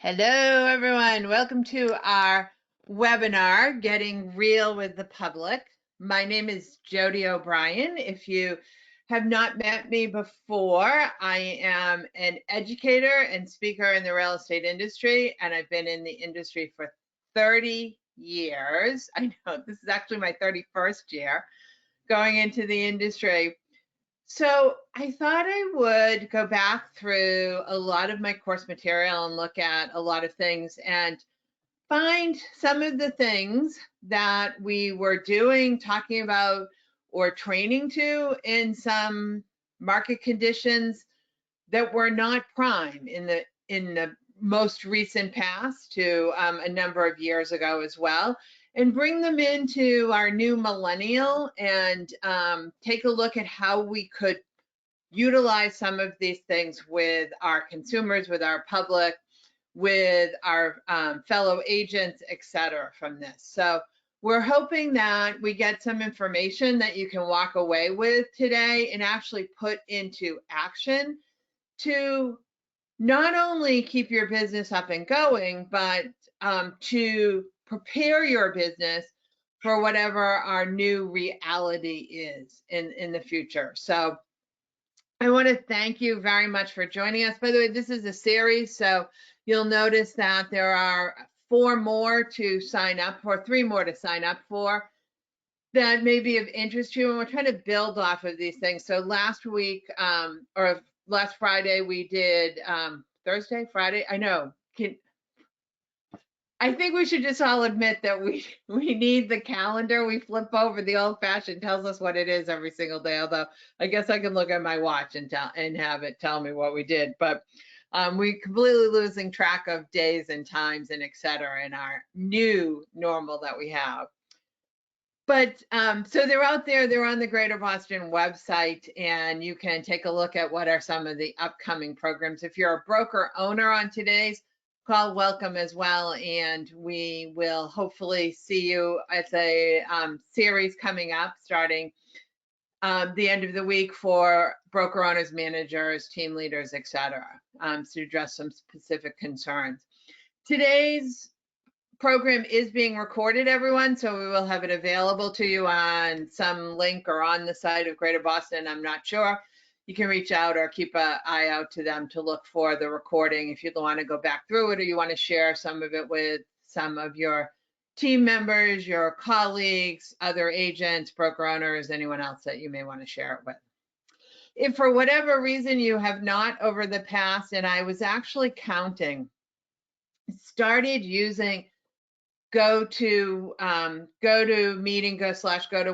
Hello, everyone. Welcome to our webinar, Getting Real with the Public. My name is Jody O'Brien. If you have not met me before, I am an educator and speaker in the real estate industry, and I've been in the industry for 30 years. I know this is actually my 31st year going into the industry. So I thought I would go back through a lot of my course material and look at a lot of things and find some of the things that we were doing, talking about, or training to in some market conditions that were not prime in the most recent past to a number of years ago as well, and bring them into our new millennial and take a look at how we could utilize some of these things with our consumers, with our public, with our fellow agents, et cetera, from this. So we're hoping that we get some information that you can walk away with today and actually put into action to not only keep your business up and going, but to prepare your business for whatever our new reality is in the future. So I want to thank you very much for joining us. By the way, this is a series, so you'll notice that there are 4 more to sign up for, 3 more to sign up for that may be of interest to you. And we're trying to build off of these things. So last week, or last Friday, we did Thursday, Friday. I know. I think we should just all admit that we need the calendar. We flip over. The old fashioned tells us what it is every single day. Although I guess I can look at my watch and have it tell me what we did. But we completely losing track of days and times and et cetera in our new normal that we have. But so they're out there, they're on the Greater Boston website, and you can take a look at what are some of the upcoming programs. If you're a broker owner on today's call, welcome as well. And we will hopefully see you at a series coming up starting the end of the week for broker owners, managers, team leaders, et cetera, to address some specific concerns. Today's program is being recorded, everyone, so we will have it available to you on some link or on the site of Greater Boston. I'm not sure. You can reach out or keep an eye out to them to look for the recording if you want to go back through it or you want to share some of it with some of your team members, your colleagues, other agents, broker owners, anyone else that you may want to share it with. If for whatever reason you have not over the past, and I was actually counting, started using go to meeting, go to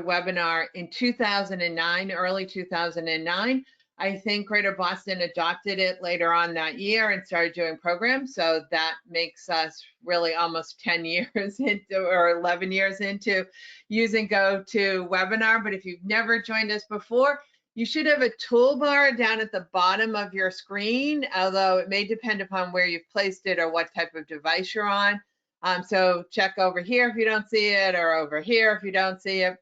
webinar in 2009, early 2009. I think Greater Boston adopted it later on that year and started doing programs. So that makes us really almost 10 years into, or 11 years into using go to webinar. But if you've never joined us before, you should have a toolbar down at the bottom of your screen, although it may depend upon where you've placed it or what type of device you're on. So check over here if you don't see it, or over here if you don't see it.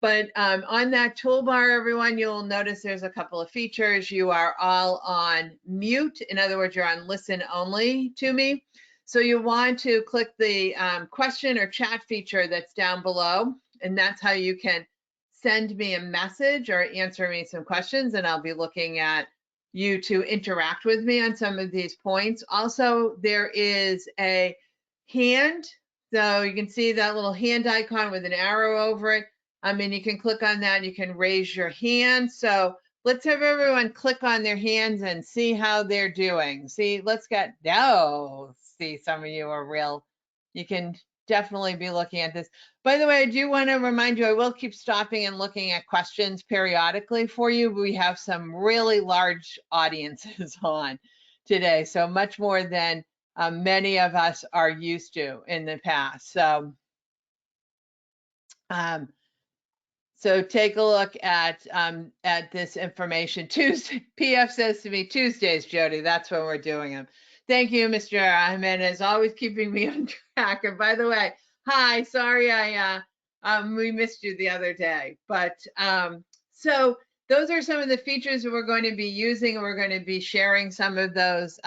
But on that toolbar, everyone, you'll notice there's a couple of features. You are all on mute. In other words, you're on listen only to me. So you want to click the question or chat feature that's down below, and that's how you can send me a message or answer me some questions, and I'll be looking at you to interact with me on some of these points. Also, there is a hand, so you can see that little hand icon with an arrow over it. And you can click on that, you can raise your hand. So let's have everyone click on their hands and see how they're doing. See, let's get, see, some of you are real. You can definitely be looking at this. By the way, I do want to remind you, I will keep stopping and looking at questions periodically for you. We have some really large audiences on today, so much more than many of us are used to in the past. So take a look at this information. Tuesday, PF says to me, Tuesdays, Jody, that's when we're doing them. Thank you, Mr. Jimenez, always keeping me on track. And by the way, hi, sorry we missed you the other day. But so those are some of the features that we're going to be using, and we're going to be sharing some of those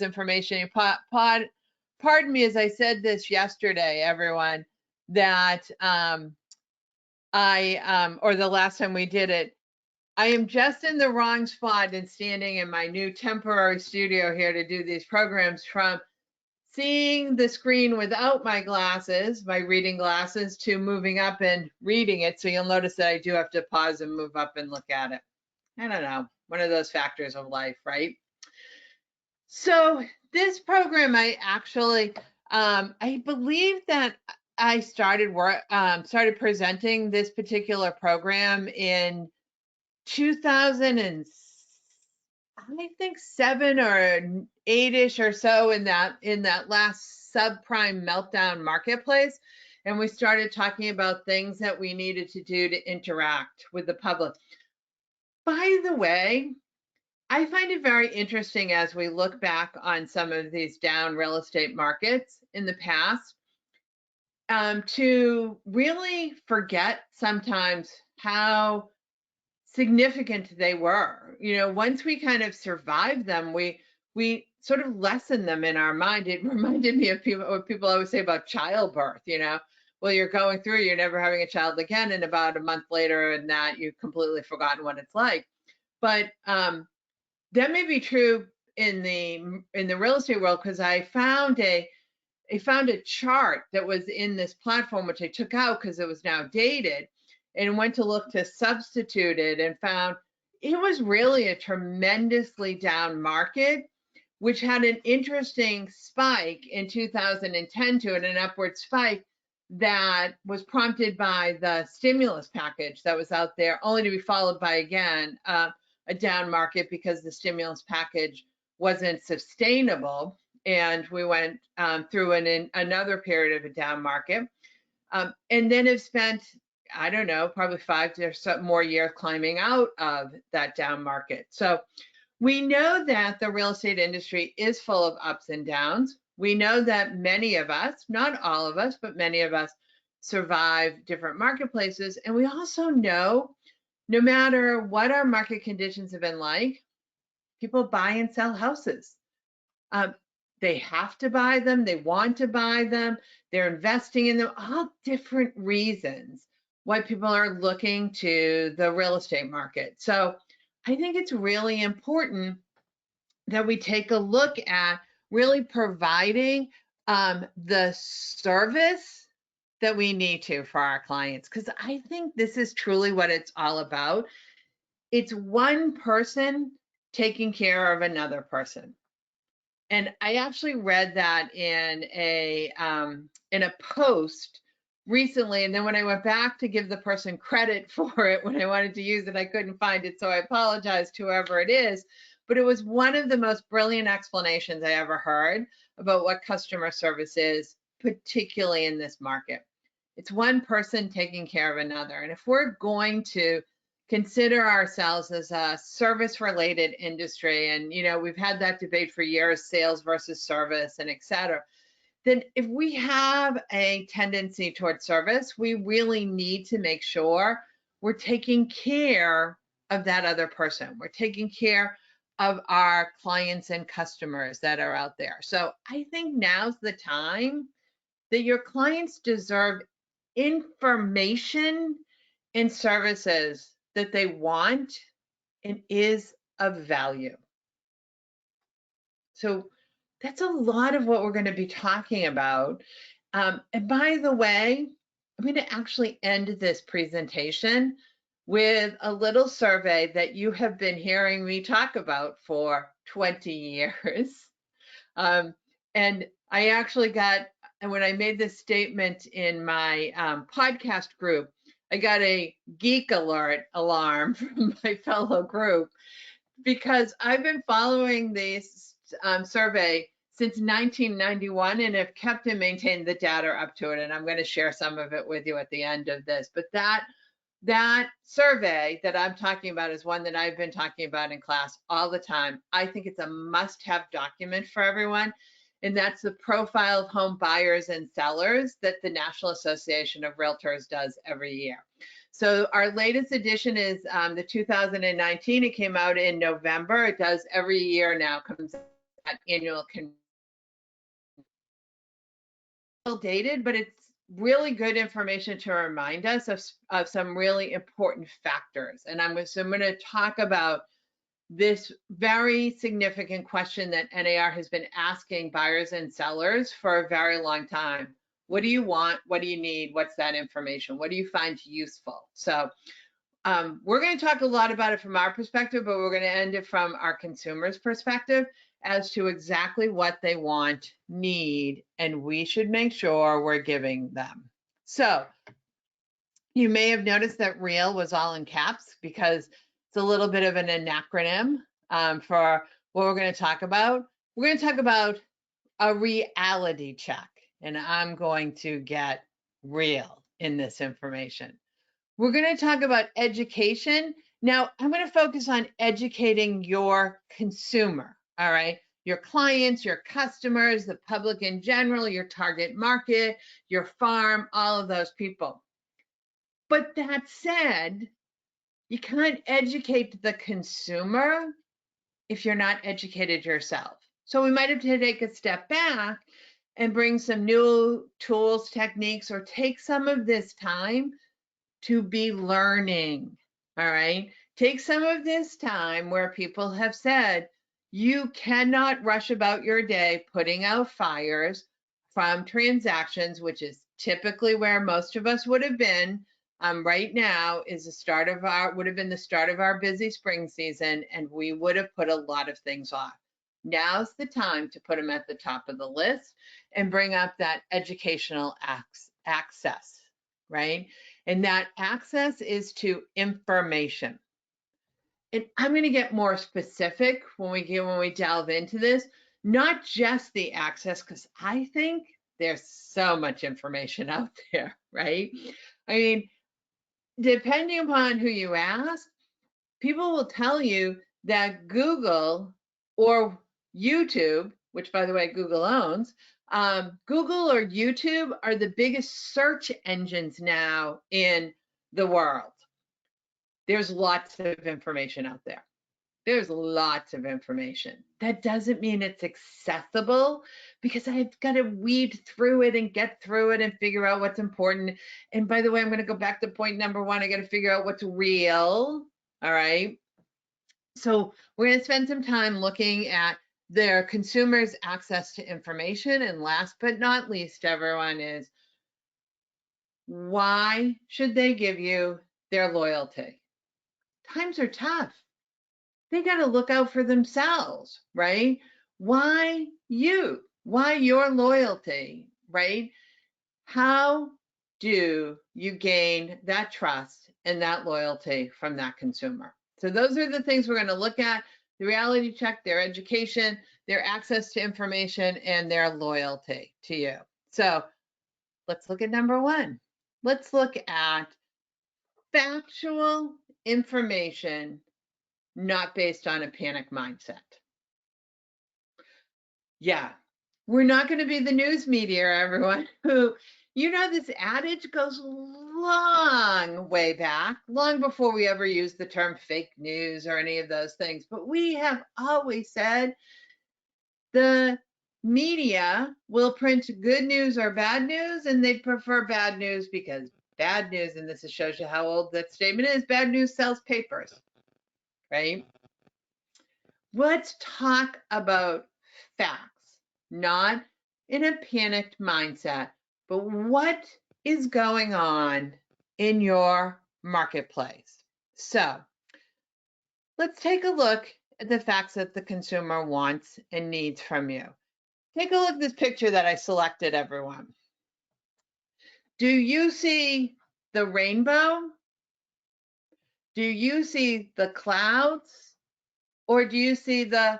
information. Pardon me as I said this yesterday, everyone, that or the last time we did it, I am just in the wrong spot and standing in my new temporary studio here to do these programs, from seeing the screen without my glasses, my reading glasses, to moving up and reading it. So you'll notice that I do have to pause and move up and look at it. I don't know, one of those factors of life, right? So this program, I actually, I believe that I started presenting this particular program in 2000 and I think 7 or 8-ish or so, in that last subprime meltdown marketplace. And we started talking about things that we needed to do to interact with the public. By the way, I find it very interesting as we look back on some of these down real estate markets in the past, to really forget sometimes how significant they were. You know, once we kind of survived them, we sort of lessened them in our mind. It reminded me of what people always say about childbirth, you know. Well, you're going through, you're never having a child again, and about a month later and that, you've completely forgotten what it's like. But that may be true in the real estate world, because I found a chart that was in this platform, which I took out because it was now dated, and went to look to substitute it, and found it was really a tremendously down market, which had an interesting spike in 2010 to an upward spike that was prompted by the stimulus package that was out there, only to be followed by, again, a down market because the stimulus package wasn't sustainable, and we went through another period of a down market, and then have spent, I don't know, probably 5 or so more years climbing out of that down market. So we know that the real estate industry is full of ups and downs. We know that many of us, not all of us, but many of us, survive different marketplaces. And we also know, no matter what our market conditions have been like, people buy and sell houses. They have to buy them, they want to buy them, they're investing in them, all different reasons why people are looking to the real estate market. So I think it's really important that we take a look at really providing the service that we need to for our clients, because I think this is truly what it's all about. It's one person taking care of another person. And I actually read that in a post recently, and then when I went back to give the person credit for it when I wanted to use it, I couldn't find it, so I apologize to whoever it is. But it was one of the most brilliant explanations I ever heard about what customer service is, particularly in this market. It's one person taking care of another. And if we're going to consider ourselves as a service-related industry, and you know, we've had that debate for years, sales versus service, and et cetera, then if we have a tendency towards service, we really need to make sure we're taking care of that other person. We're taking care of our clients and customers that are out there. So I think now's the time that your clients deserve information and services that they want and is of value. So that's a lot of what we're going to be talking about. And by the way, I'm going to actually end this presentation with a little survey that you have been hearing me talk about for 20 years. And I actually got, and when I made this statement in my podcast group, I got a geek alert alarm from my fellow group, because I've been following this survey since 1991 and have kept and maintained the data up to it. And I'm going to share some of it with you at the end of this. But that survey that I'm talking about is one that I've been talking about in class all the time. I think it's a must-have document for everyone. And that's the profile of home buyers and sellers that the National Association of Realtors does every year. So our latest edition is the 2019. It came out in November. It does every year now, comes at annual convention. Dated, but it's really good information to remind us of some really important factors. And I'm going to talk about this very significant question that NAR has been asking buyers and sellers for a very long time. What do you want? What do you need? What's that information? What do you find useful? So we're going to talk a lot about it from our perspective, but we're going to end it from our consumers' perspective as to exactly what they want, need, and we should make sure we're giving them. So you may have noticed that REAL was all in caps because it's a little bit of an acronym for what we're going to talk about. We're going to talk about a reality check, and I'm going to get real in this information. We're going to talk about education. Now, I'm going to focus on educating your consumer, all right? Your clients, your customers, the public in general, your target market, your farm, all of those people. But that said, you can't educate the consumer if you're not educated yourself. So we might have to take a step back and bring some new tools, techniques, or take some of this time to be learning, all right? Take some of this time where people have said, you cannot rush about your day putting out fires from transactions, which is typically where most of us would have been. Right now is would have been the start of our busy spring season, and we would have put a lot of things off. Now's the time to put them at the top of the list and bring up that educational access, right? And that access is to information. And I'm going to get more specific when we delve into this, not just the access, because I think there's so much information out there, right? I mean, depending upon who you ask, people will tell you that Google or YouTube, which by the way, Google owns, Google or YouTube are the biggest search engines now in the world. There's lots of information out there. There's lots of information. That doesn't mean it's accessible because I've got to weed through it and get through it and figure out what's important. And by the way, I'm going to go back to point number one. I got to figure out what's real. All right. So we're going to spend some time looking at their consumers' access to information. And last but not least, everyone, is why should they give you their loyalty? Times are tough. They got to look out for themselves, right? Why you? Why your loyalty, right? How do you gain that trust and that loyalty from that consumer? So those are the things we're going to look at: the reality check, their education, their access to information, and their loyalty to you. So let's look at number one. Let's look at factual information, not based on a panic mindset. Yeah, we're not going to be the news media, everyone, who, this adage goes long way back, long before we ever used the term fake news or any of those things. But we have always said the media will print good news or bad news, and they prefer bad news because bad news, and this shows you how old that statement is, bad news sells papers, right? Let's talk about facts, not in a panicked mindset, but what is going on in your marketplace. So let's take a look at the facts that the consumer wants and needs from you. Take a look at this picture that I selected, everyone. Do you see the rainbow? Do you see the clouds? Or do you see the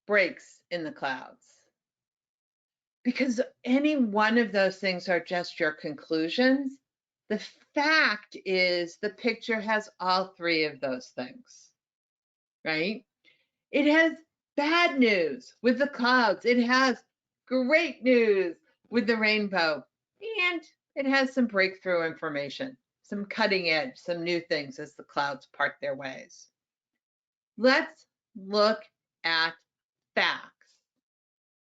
breaks in the clouds? Because any one of those things are just your conclusions. The fact is the picture has all three of those things, right? It has bad news with the clouds. It has great news with the rainbow. And it has some breakthrough information. some cutting edge, some new things as the clouds part their ways. Let's look at facts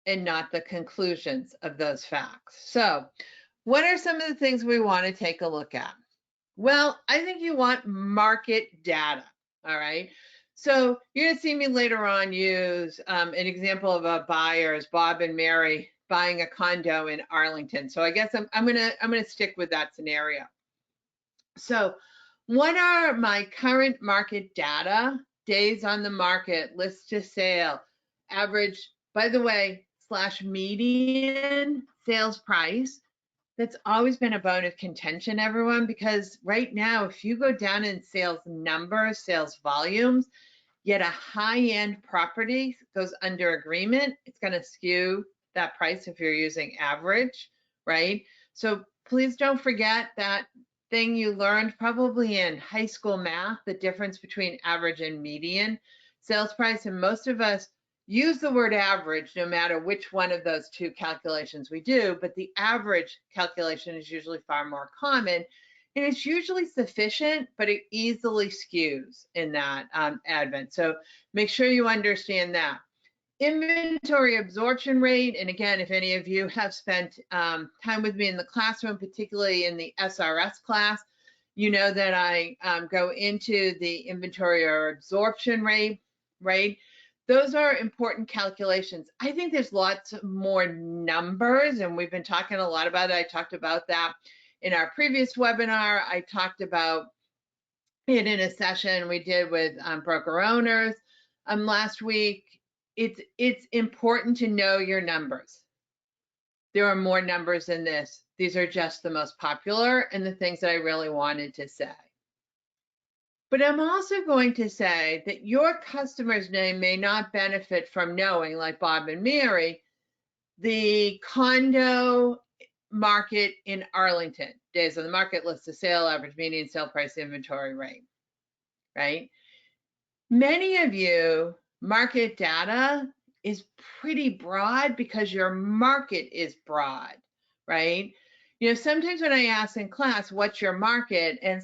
and not the conclusions of those facts. So, what are some of the things we want to take a look at? Well, I think you want market data, all right? So you're gonna see me later on use an example of a buyer as Bob and Mary buying a condo in Arlington. So I guess I'm gonna stick with that scenario. So what are my current market data? Days on the market, list to sale, average, by the way, / median sales price. That's always been a bone of contention, everyone, because right now, if you go down in sales numbers, sales volumes, yet a high-end property goes under agreement, it's going to skew that price if you're using average, right? So please don't forget that thing you learned probably in high school math, the difference between average and median sales price. And most of us use the word average no matter which one of those two calculations we do, but the average calculation is usually far more common. And it's usually sufficient, but it easily skews in that advent. So make sure you understand that. Inventory absorption rate, and again, if any of you have spent time with me in the classroom, particularly in the SRS class, you know that I go into the inventory or absorption rate, right? Those are important calculations. I think there's lots more numbers, and we've been talking a lot about it. I talked about that in our previous webinar. I talked about it in a session we did with broker owners last week. It's important to know your numbers. There are more numbers than this. These are just the most popular and the things that I really wanted to say. But I'm also going to say that your customer's name may not benefit from knowing, like Bob and Mary, the condo market in Arlington, days on the market, list to sale, average median sale price, inventory rate, right? Many of you, market data is pretty broad because your market is broad, right? You know, sometimes when I ask in class, what's your market? And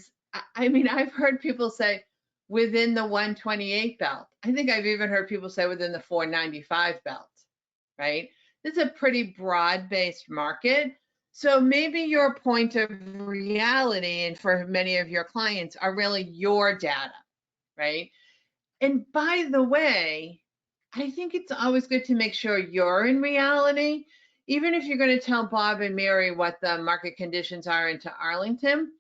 I mean, I've heard people say within the 128 belt. I think I've even heard people say within the 495 belt, right? This is a pretty broad-based market. So maybe your point of reality, and for many of your clients, are really your data, right? And by the way, I think it's always good to make sure you're in reality. Even if you're going to tell Bob and Mary what the market conditions are into Arlington,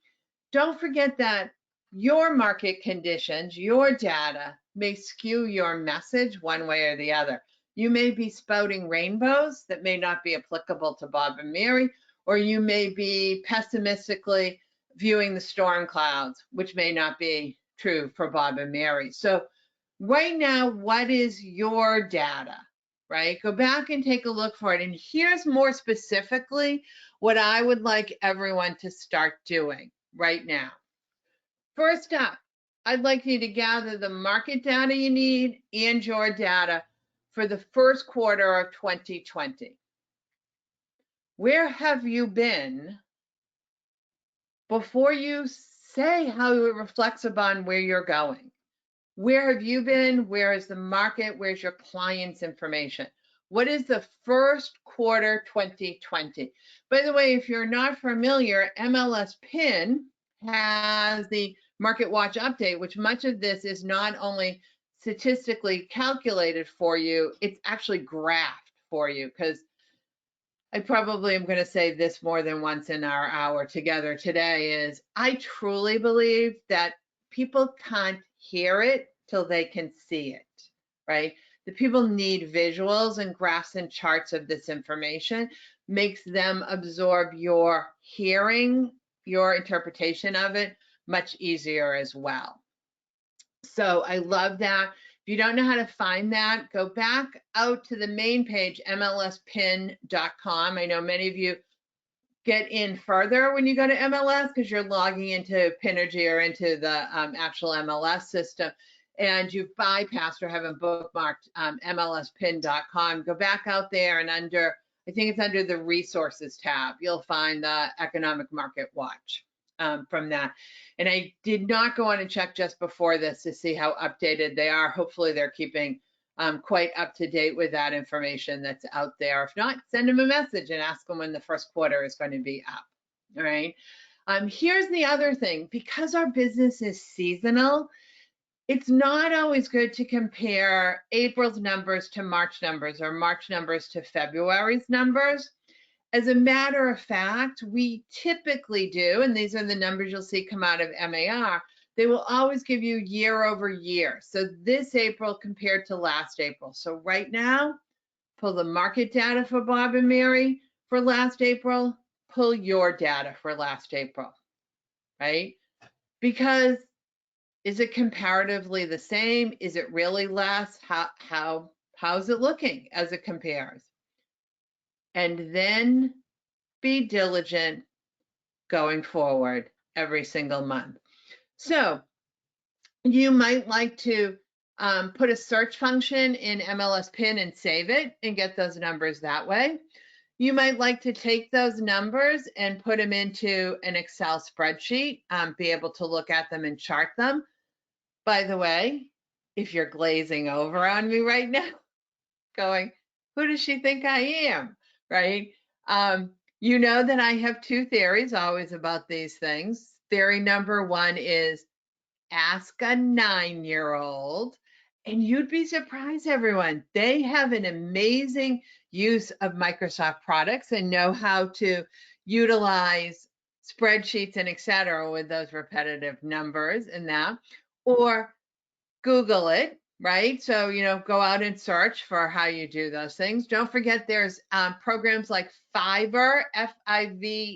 don't forget that your market conditions, your data may skew your message one way or the other. You may be spouting rainbows that may not be applicable to Bob and Mary, or you may be pessimistically viewing the storm clouds, which may not be true for Bob and Mary. So right now, what is your data, right? Go back and take a look for it. And here's more specifically what I would like everyone to start doing right now. First up, I'd like you to gather the market data you need and your data for the first quarter of 2020. Where have you been before you say how it reflects upon where you're going? Where have you been? Where is the market? Where's your client's information? What is the first quarter 2020? By the way, if you're not familiar, MLS PIN has the Market Watch update, which much of this is not only statistically calculated for you, it's actually graphed for you, because I probably am going to say this more than once in our hour together today, is I truly believe that people can't hear it till they can see it, right? The people need visuals and graphs and charts of this information, makes them absorb your hearing, your interpretation of it much easier as well. So I love that. If you don't know how to find that, go back out to the main page, mlspin.com. I know many of you get in further when you go to MLS because you're logging into Pinergy or into the actual MLS system, and you've bypassed or haven't bookmarked mlspin.com. Go back out there, and under, I think it's under the resources tab, you'll find the Economic Market Watch from that. And I did not go on and check just before this to see how updated they are. Hopefully they're keeping quite up to date with that information that's out there. If not, send them a message and ask them when the first quarter is going to be up. All right. Here's the other thing, because our business is seasonal, it's not always good to compare April's numbers to March numbers or March numbers to February's numbers. As a matter of fact, we typically do, and these are the numbers you'll see come out of MAR, they will always give you year over year. So this April compared to last April. So right now, pull the market data for Bob and Mary for last April, pull your data for last April, right? Because is it comparatively the same? Is it really less? How's it looking as it compares? And then be diligent going forward every single month. So you might like to put a search function in MLS Pin and save it and get those numbers that way. You might like to take those numbers and put them into an Excel spreadsheet, be able to look at them and chart them. By the way, if you're glazing over on me right now, going, who does she think I am, right? You know that I have two theories always about these things. Theory number one is ask a 9-year-old, and you'd be surprised, everyone. They have an amazing use of Microsoft products and know how to utilize spreadsheets and et cetera with those repetitive numbers and that. Or Google it, right? So, go out and search for how you do those things. Don't forget there's programs like Fiverr, Fiverr.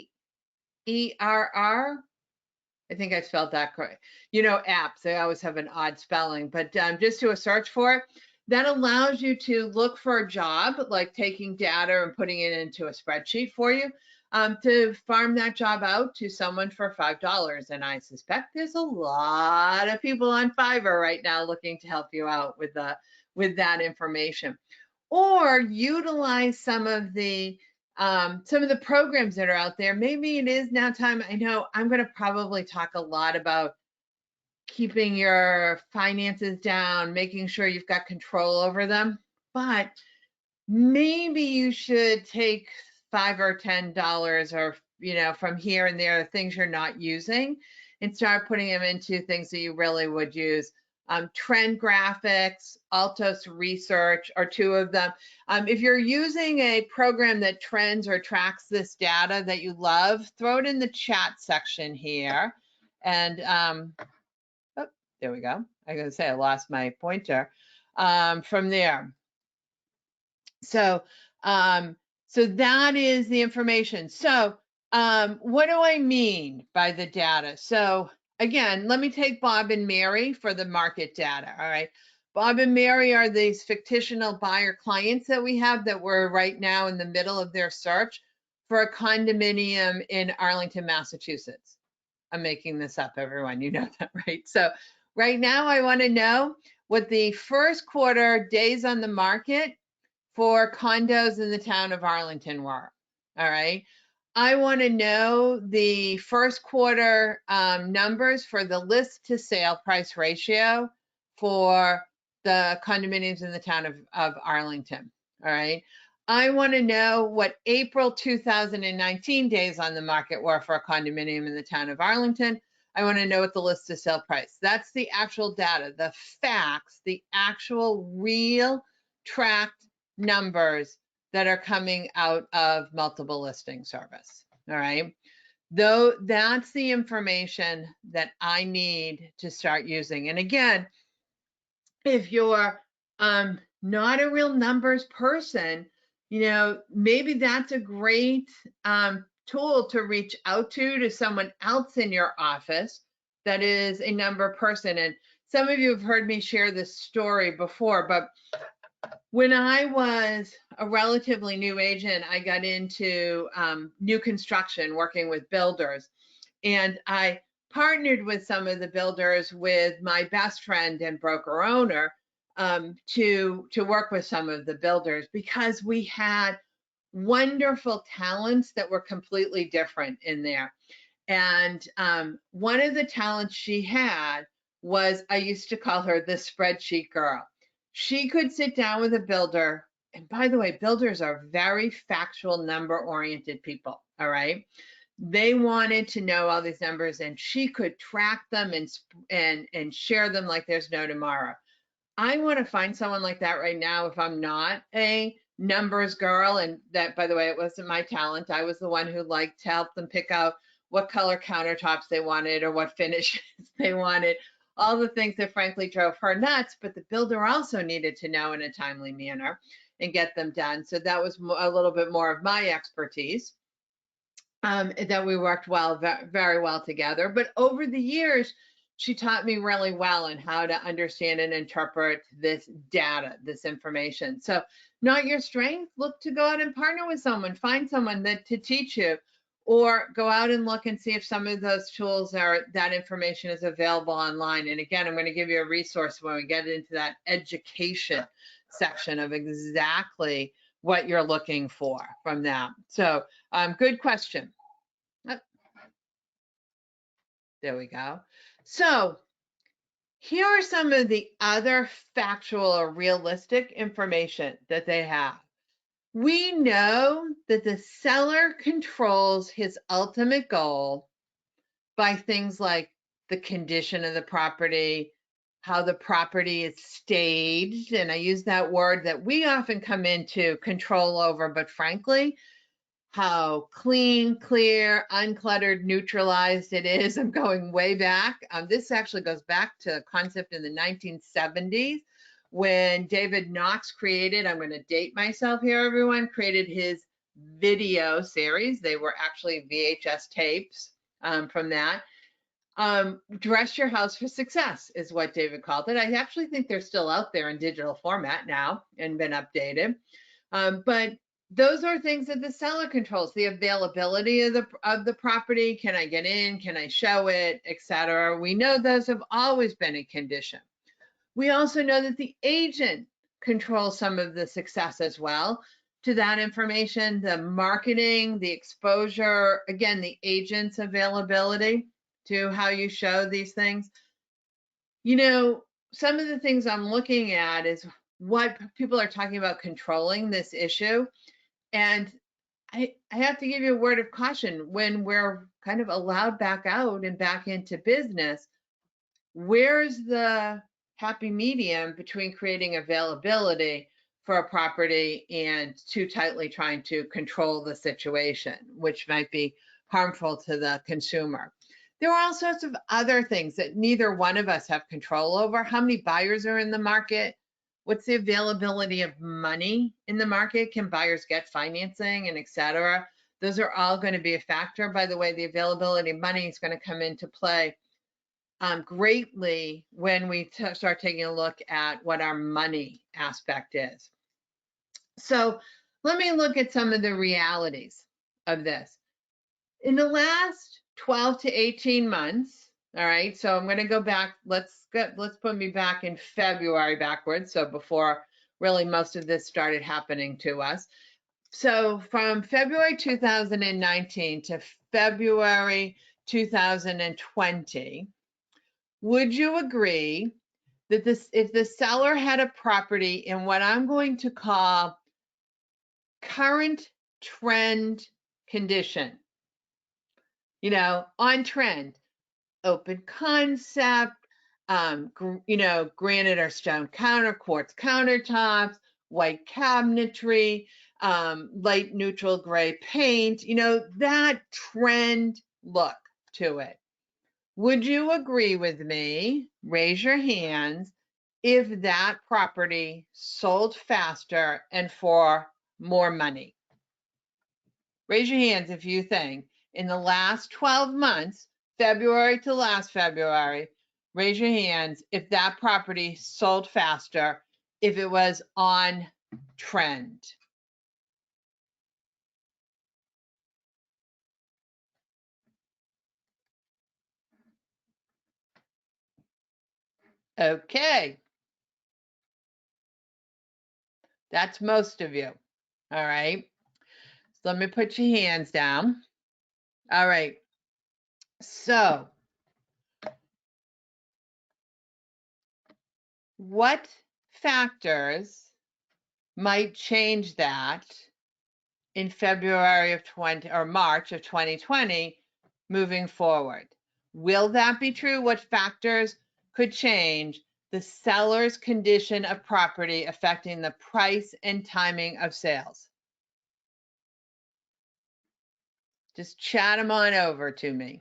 I think I spelled that correct. Apps, they always have an odd spelling, but just do a search for it. That allows you to look for a job, like taking data and putting it into a spreadsheet for you, to farm that job out to someone for $5. And I suspect there's a lot of people on Fiverr right now looking to help you out with that information. Or utilize some of the programs that are out there. Maybe it is now time. I know I'm going to probably talk a lot about keeping your finances down, making sure you've got control over them, but maybe you should take $5 or $10 or, from here and there, things you're not using, and start putting them into things that you really would use. Trend Graphics, Altos Research are two of them. If you're using a program that trends or tracks this data that you love, throw it in the chat section here. And oh, there we go. I was going to say I lost my pointer from there. So that is the information. So what do I mean by the data? So again, let me take Bob and Mary for the market data. All right. Bob and Mary are these fictional buyer clients that we have that we're right now in the middle of their search for a condominium in Arlington, Massachusetts. I'm making this up, everyone. You know that, right? So right now I want to know what the first quarter days on the market for condos in the town of Arlington were. All right. I want to know the first quarter numbers for the list to sale price ratio for the condominiums in the town of Arlington. All right. I want to know what April 2019 days on the market were for a condominium in the town of Arlington. I want to know what the list to sale price. That's the actual data, the facts, the actual real tracked numbers that are coming out of multiple listing service. All right. Though that's the information that I need to start using. And again, if you're not a real numbers person, maybe that's a great tool to reach out to someone else in your office that is a number person. And some of you have heard me share this story before, but when I was a relatively new agent, I got into new construction, working with builders, and I partnered with some of the builders with my best friend and broker owner to work with some of the builders, because we had wonderful talents that were completely different in there. And one of the talents she had was, I used to call her the spreadsheet girl. She could sit down with a builder. And by the way, builders are very factual, number oriented people. All right. They wanted to know all these numbers, and she could track them and share them like there's no tomorrow. I want to find someone like that right now if I'm not a numbers girl. And that, by the way, it wasn't my talent. I was the one who liked to help them pick out what color countertops they wanted or what finishes they wanted, all the things that frankly drove her nuts. But the builder also needed to know in a timely manner and get them done. So that was a little bit more of my expertise. That we worked very well together. But over the years, she taught me really well in how to understand and interpret this data, this information. So, not your strength. Look to go out and partner with someone, find someone to teach you, or go out and look and see if some of those tools that information is available online. And again, I'm going to give you a resource when we get into that education section of exactly what you're looking for from that. So, good question. There we go. So here are some of the other factual or realistic information that they have. We know that the seller controls his ultimate goal by things like the condition of the property, how the property is staged. And I use that word that we often come into control over, but frankly, how clean, clear, uncluttered, neutralized it is. I'm going way back. This actually goes back to a concept in the 1970s when David Knox created, I'm going to date myself here, everyone, created his video series. They were actually VHS tapes from that. Dress Your House for Success is what David called it. I actually think they're still out there in digital format now and been updated. But those are things that the seller controls, the availability of the property. Can I get in? Can I show it, etc. We know those have always been a condition. We also know that the agent controls some of the success as well to that information, the marketing, the exposure, again, the agent's availability to how you show these things. You know, some of the things I'm looking at is what people are talking about controlling this issue. And I have to give you a word of caution when we're kind of allowed back out and back into business. Where's the happy medium between creating availability for a property and too tightly trying to control the situation, which might be harmful to the consumer? There are all sorts of other things that neither one of us have control over. How many buyers are in the market? What's the availability of money in the market? Can buyers get financing and et cetera? Those are all going to be a factor. By the way, the availability of money is going to come into play greatly when we start taking a look at what our money aspect is. So let me look at some of the realities of this. In the last 12 to 18 months, all right, so I'm going to go back. Let's put me back in February backwards. So before really most of this started happening to us. So from February 2019 to February 2020, would you agree that if the seller had a property in what I'm going to call current trend condition, you know, on trend, open concept, you know, granite or stone quartz countertops, white cabinetry, light neutral gray paint, you know, that trend look to it. Would you agree with me? Raise your hands if that property sold faster and for more money. Raise your hands if you think in the last 12 months, February to last February, raise your hands if that property sold faster, if it was on trend. Okay. That's most of you. All right. So let me put your hands down. All right. So what factors might change that in February of 20 or March of 2020 moving forward? Will that be true? What factors could change the seller's condition of property affecting the price and timing of sales? Just chat them on over to me.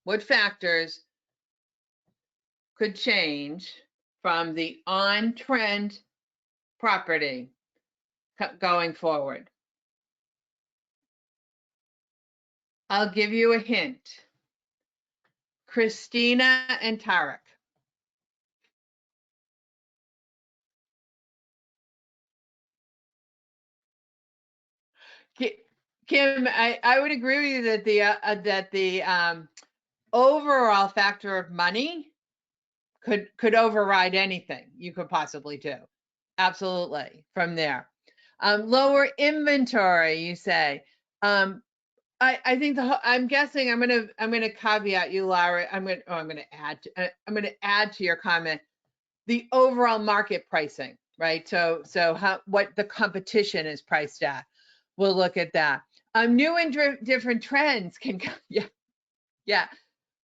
What factors could change from the on-trend property going forward? I'll give you a hint. Christina and Tarek. Kim, I would agree with you that the overall factor of money could override anything you could possibly do. Absolutely, from there. Lower inventory, you say. I think I'm guessing I'm gonna caveat you, Laura. I'm gonna add to your comment the overall market pricing, right? So what the competition is priced at. We'll look at that. New and different trends can yeah.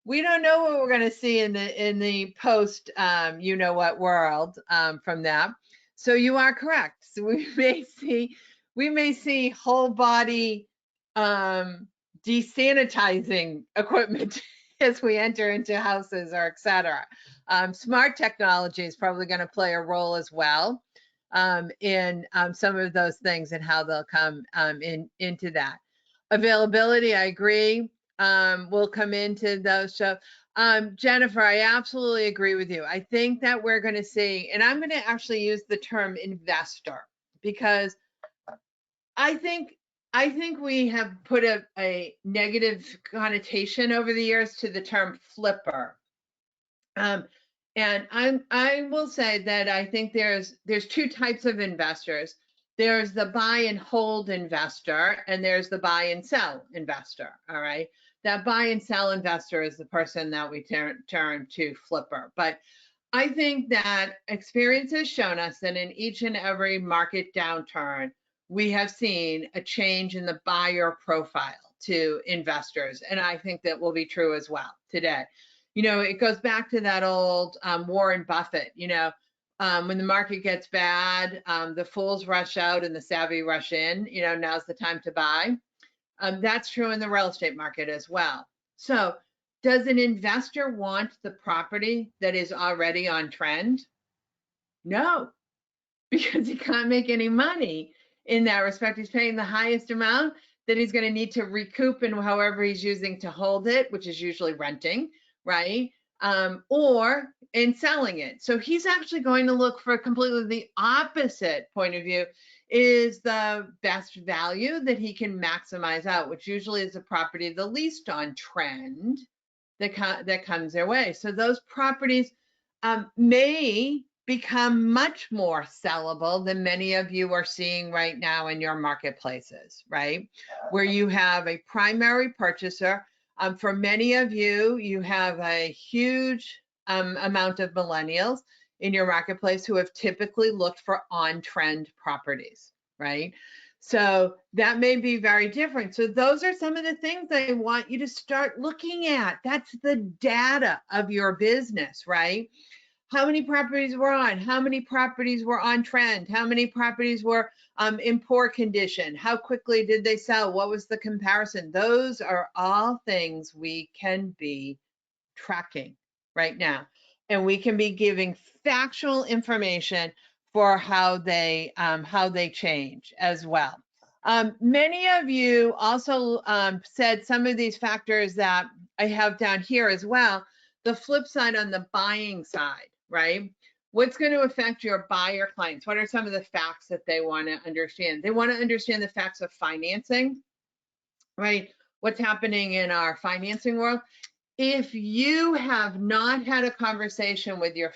We don't know what we're going to see in the post you know what world from that. So you are correct. So we may see whole body desanitizing equipment as we enter into houses or et cetera. Smart technology is probably going to play a role as well in some of those things and how they'll come into that. Availability, I agree. Will come into those. So, Jennifer, I absolutely agree with you. I think that we're going to see, and I'm going to actually use the term investor because I think we have put a negative connotation over the years to the term flipper. And I will say that I think there's two types of investors. There's the buy and hold investor, and there's the buy and sell investor. All right. That buy and sell investor is the person that we turn to flipper. But I think that experience has shown us that in each and every market downturn, we have seen a change in the buyer profile to investors. And I think that will be true as well today. You know, it goes back to that old Warren Buffett, you know, when the market gets bad, the fools rush out and the savvy rush in, you know, now's the time to buy. That's true in the real estate market as well. So does an investor want the property that is already on trend? No, because he can't make any money in that respect. He's paying the highest amount that he's going to need to recoup in however he's using to hold it, which is usually renting, right? Or in selling it. So he's actually going to look for completely the opposite point of view, is the best value that he can maximize out, which usually is a property the least on trend that comes their way. So those properties may become much more sellable than many of you are seeing right now in your marketplaces, right? Where you have a primary purchaser. For many of you, you have a huge amount of millennials in your marketplace who have typically looked for on-trend properties, right? So that may be very different. So those are some of the things I want you to start looking at. That's the data of your business, right? How many properties were on? How many properties were on trend? How many properties were in poor condition? How quickly did they sell? What was the comparison? Those are all things we can be tracking right now. And we can be giving factual information for how they change as well. Many of you also said some of these factors that I have down here as well. The flip side on the buying side, right? What's going to affect your buyer clients? What are some of the facts that they want to understand? They want to understand the facts of financing, right? What's happening in our financing world? If you have not had a conversation with your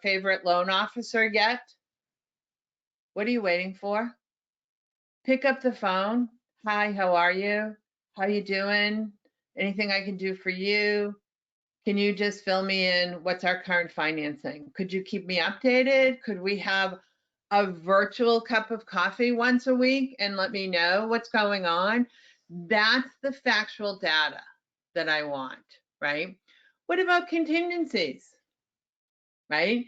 favorite loan officer yet, what are you waiting for? Pick up the phone. Hi, how are you? How you doing? Anything I can do for you? Can you just fill me in? What's our current financing? Could you keep me updated? Could we have a virtual cup of coffee once a week and let me know what's going on? That's the factual data that I want, right? What about contingencies, right?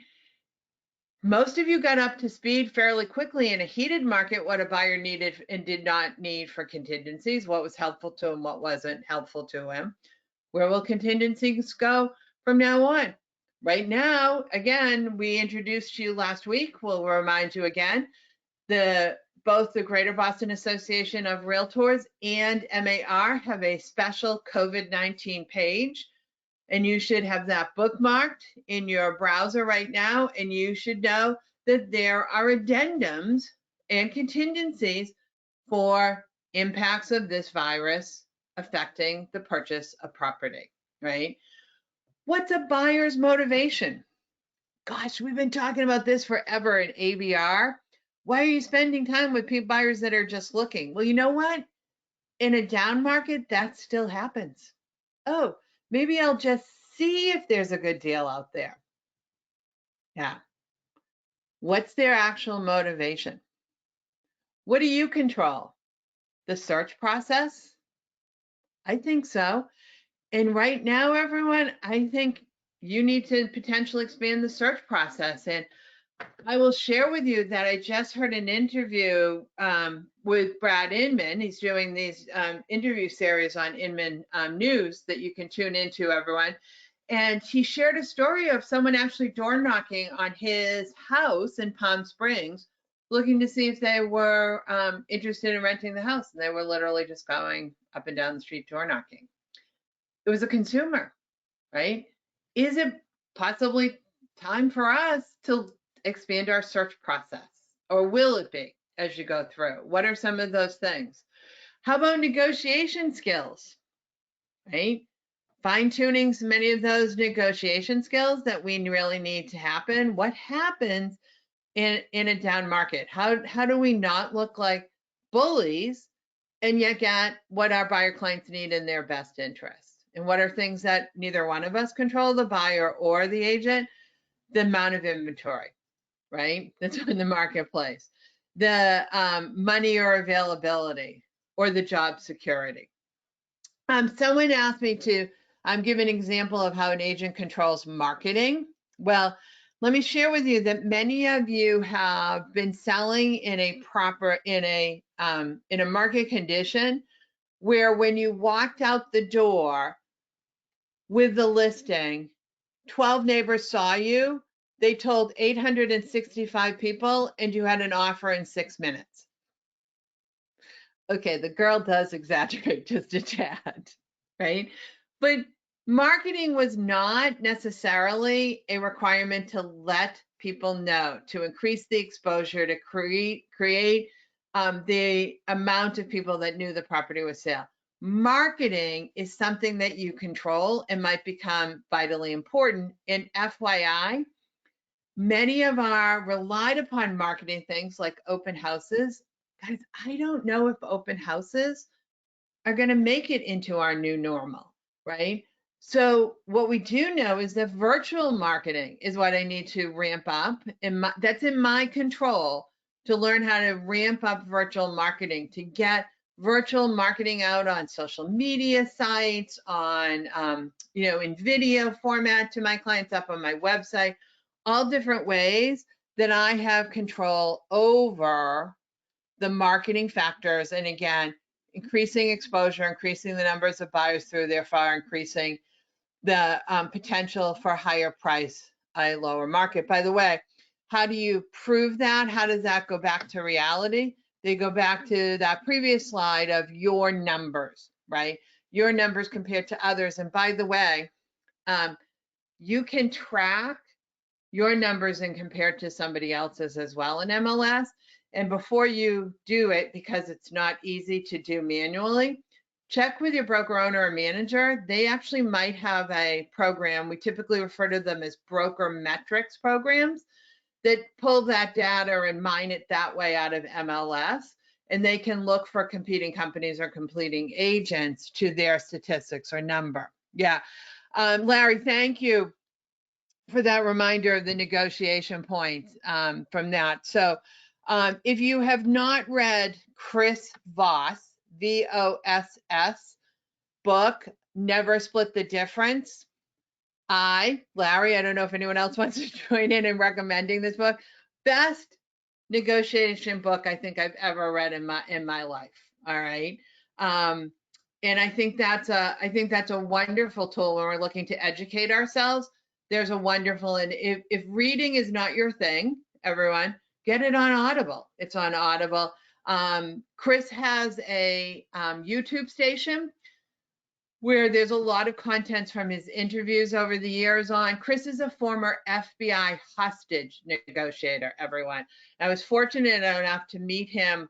Most of you got up to speed fairly quickly in a heated market, what a buyer needed and did not need for contingencies, what was helpful to him, what wasn't helpful to him. Where will contingencies go from now on? Right now, again, we introduced you last week. We'll remind you again, both the Greater Boston Association of Realtors and MAR have a special COVID-19 page, and you should have that bookmarked in your browser right now, and you should know that there are addendums and contingencies for impacts of this virus affecting the purchase of property, right? What's a buyer's motivation? Gosh, we've been talking about this forever in ABR. Why are you spending time with buyers that are just looking? Well, you know what? In a down market, that still happens. Oh, maybe I'll just see if there's a good deal out there. Yeah. What's their actual motivation? What do you control? The search process? I think so. And right now, everyone, I think you need to potentially expand the search process. And I will share with you that I just heard an interview with Brad Inman. He's doing these interview series on Inman News that you can tune into, everyone. And he shared a story of someone actually door knocking on his house in Palm Springs, looking to see if they were interested in renting the house. And they were literally just going up and down the street door knocking. It was a consumer, right? Is it possibly time for us to expand our search process? Or will it be as you go through? What are some of those things? How about negotiation skills, right? Fine tuning many of those negotiation skills that we really need to happen. What happens in a down market? How do we not look like bullies and yet get what our buyer clients need in their best interest? And what are things that neither one of us control, the buyer or the agent? The amount of inventory, right? That's in the marketplace. The money or availability or the job security. Someone asked me to give an example of how an agent controls marketing. Well, let me share with you that many of you have been selling in a market condition where when you walked out the door with the listing, 12 neighbors saw you, they told 865 people, and you had an offer in 6 minutes. Okay, the girl does exaggerate just a tad, right? But marketing was not necessarily a requirement to let people know, to increase the exposure, to create the amount of people that knew the property was sale. Marketing is something that you control and might become vitally important. And FYI, many of our relied upon marketing things like open houses, guys, I don't know if open houses are going to make it into our new normal, right? So what we do know is that virtual marketing is what I need to ramp up, and that's in my control to learn how to ramp up virtual marketing, to get virtual marketing out on social media sites, on in video format to my clients, up on my website, all different ways that I have control over the marketing factors. And again, increasing exposure, increasing the numbers of buyers through, therefore increasing the potential for higher price, a lower market. By the way, how do you prove that? How does that go back to reality? They go back to that previous slide of your numbers, right? Your numbers compared to others. And by the way, you can track your numbers and compare to somebody else's as well in MLS. And before you do it, because it's not easy to do manually, check with your broker owner or manager. They actually might have a program. We typically refer to them as broker metrics programs that pull that data and mine it that way out of MLS. and they can look for competing companies or competing agents to their statistics or number. Yeah. Larry, thank you for that reminder of the negotiation points from that. So if you have not read Chris Voss, V-O-S-S book, Never Split the Difference, Larry, I don't know if anyone else wants to join in recommending this book, best negotiation book I think I've ever read in my life. All right. And I think that's a wonderful tool when we're looking to educate ourselves. There's a wonderful, and if reading is not your thing, everyone, get it on Audible. It's on Audible. Chris has a YouTube station where there's a lot of content from his interviews over the years on. Chris is a former FBI hostage negotiator, everyone. I was fortunate enough to meet him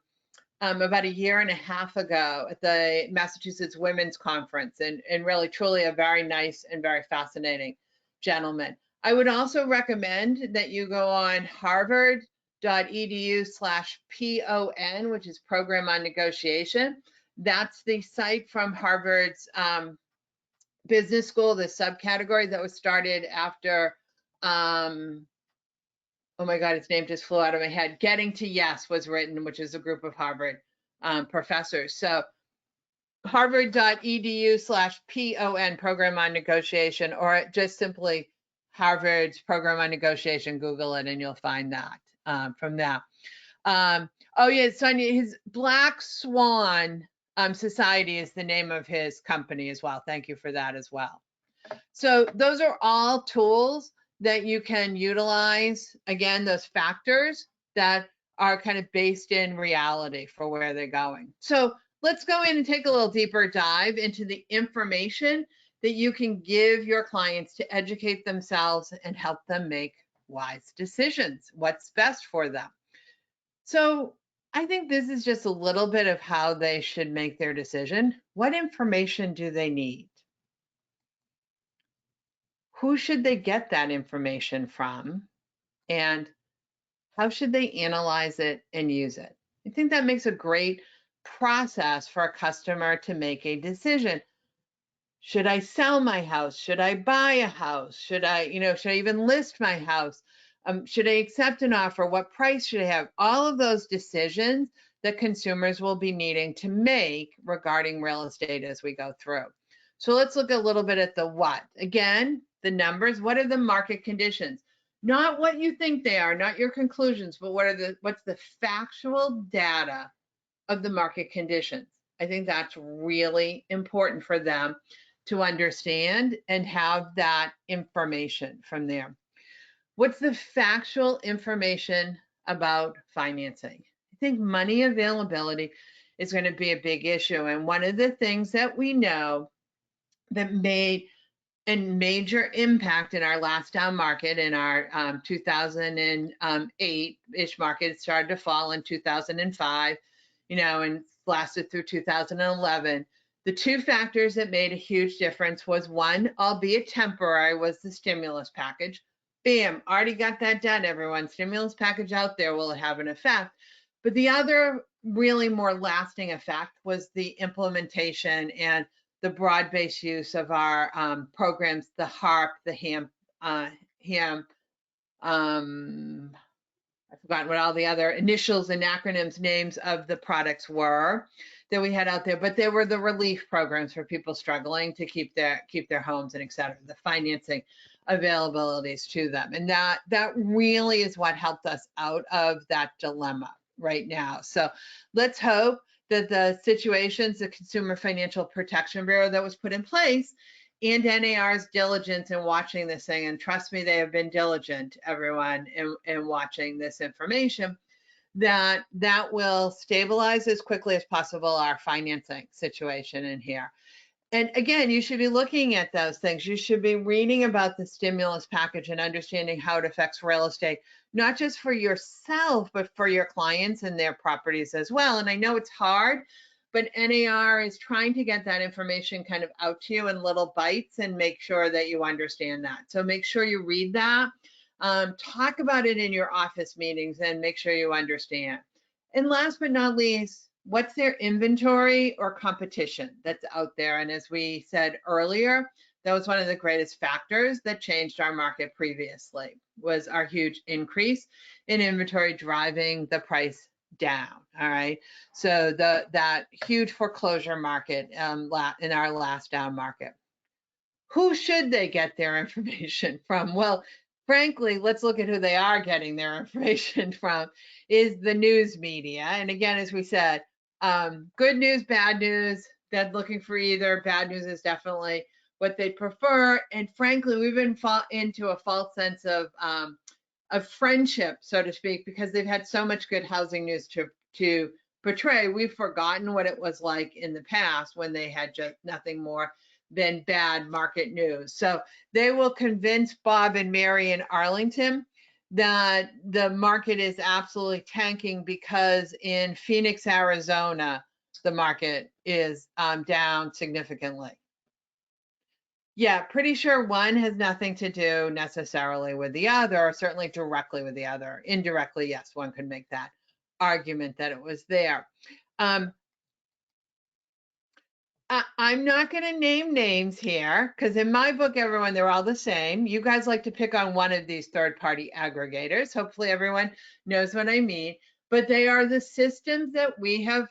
about 1.5 years ago at the Massachusetts Women's Conference, and really truly a very nice and very fascinating gentleman. I would also recommend that you go on harvard.edu/PON, which is Program on Negotiation. That's the site from Harvard's business school, the subcategory that was started after, oh my God, its name just flew out of my head. Getting to Yes was written, which is a group of Harvard professors. So harvard.edu/PON, Program on Negotiation, or just simply Harvard's Program on Negotiation, Google it, and you'll find that from that. Oh yeah, Sonia, his Black Swan Society is the name of his company as well. Thank you for that as well. So those are all tools that you can utilize. Again, those factors that are kind of based in reality for where they're going. So let's go in and take a little deeper dive into the information that you can give your clients to educate themselves and help them make wise decisions. What's best for them. So I think this is just a little bit of how they should make their decision. What information do they need? Who should they get that information from? And how should they analyze it and use it? I think that makes a great process for a customer to make a decision. Should I sell my house? Should I buy a house? Should I even list my house? Should I accept an offer? What price should I have? All of those decisions that consumers will be needing to make regarding real estate as we go through. So let's look a little bit at the what. Again, the numbers. What are the market conditions? Not what you think they are, not your conclusions, but what's the factual data of the market conditions? I think that's really important for them to understand and have that information from there. What's the factual information about financing? I think money availability is going to be a big issue. And one of the things that we know that made a major impact in our last down market, in our 2008-ish market, it started to fall in 2005, and lasted through 2011. The two factors that made a huge difference was one, albeit temporary, was the stimulus package. Bam, already got that done, everyone. Stimulus package out there will have an effect. But the other really more lasting effect was the implementation and the broad-based use of our programs, the HARP, the HAM, I've forgotten what all the other initials and acronyms names of the products were that we had out there, but they were the relief programs for people struggling to keep their homes and et cetera, the financing availabilities to them. And that really is what helped us out of that dilemma right now. So let's hope that the situations, the Consumer Financial Protection Bureau that was put in place, and NAR's diligence in watching this thing, and trust me, they have been diligent, everyone, in watching this information, that will stabilize as quickly as possible our financing situation in here. And again, you should be looking at those things. You should be reading about the stimulus package and understanding how it affects real estate, not just for yourself, but for your clients and their properties as well. And I know it's hard, but NAR is trying to get that information kind of out to you in little bites and make sure that you understand that. So make sure you read that. Talk about it in your office meetings and make sure you understand. And last but not least, what's their inventory or competition that's out there. And as we said earlier, that was one of the greatest factors that changed our market previously, was our huge increase in inventory driving the price down. All right. So that huge foreclosure market in our last down market. Who should they get their information from? Well, frankly, let's look at who they are getting their information from, is the news media. And again, as we said, good news, bad news, they're looking for either. Bad news is definitely what they prefer. And frankly, we've been into a false sense of friendship, so to speak, because they've had so much good housing news to portray. We've forgotten what it was like in the past when they had just nothing more than bad market news. So they will convince Bob and Mary in Arlington that the market is absolutely tanking because in Phoenix, Arizona, the market is down significantly. Yeah, pretty sure one has nothing to do necessarily with the other, or certainly directly with the other. Indirectly, yes, one could make that argument that it was there. I'm not going to name names here because in my book, everyone, they're all the same. You guys like to pick on one of these third-party aggregators. Hopefully everyone knows what I mean, but they are the systems that we have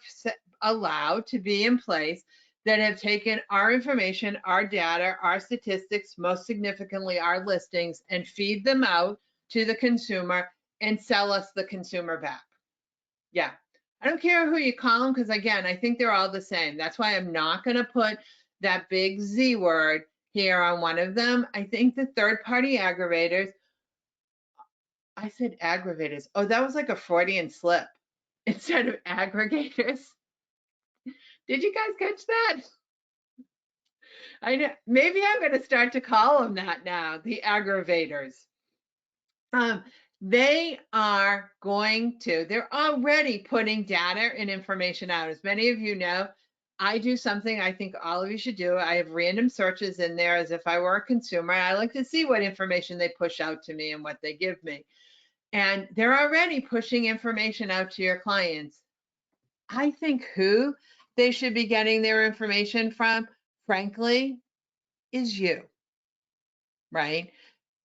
allowed to be in place that have taken our information, our data, our statistics, most significantly our listings, and feed them out to the consumer and sell us the consumer back. Yeah. I don't care who you call them because, again, I think they're all the same. That's why I'm not going to put that big Z word here on one of them. I think the third-party aggravators, I said aggravators. Oh, that was like a Freudian slip instead of aggregators. Did you guys catch that? I know. Maybe I'm going to start to call them that now, the aggravators. They're already putting data and information out. As many of you know, I do something I think all of you should do. I have random searches in there as if I were a consumer. I like to see what information they push out to me and what they give me. And they're already pushing information out to your clients. I think who they should be getting their information from, frankly, is you, right?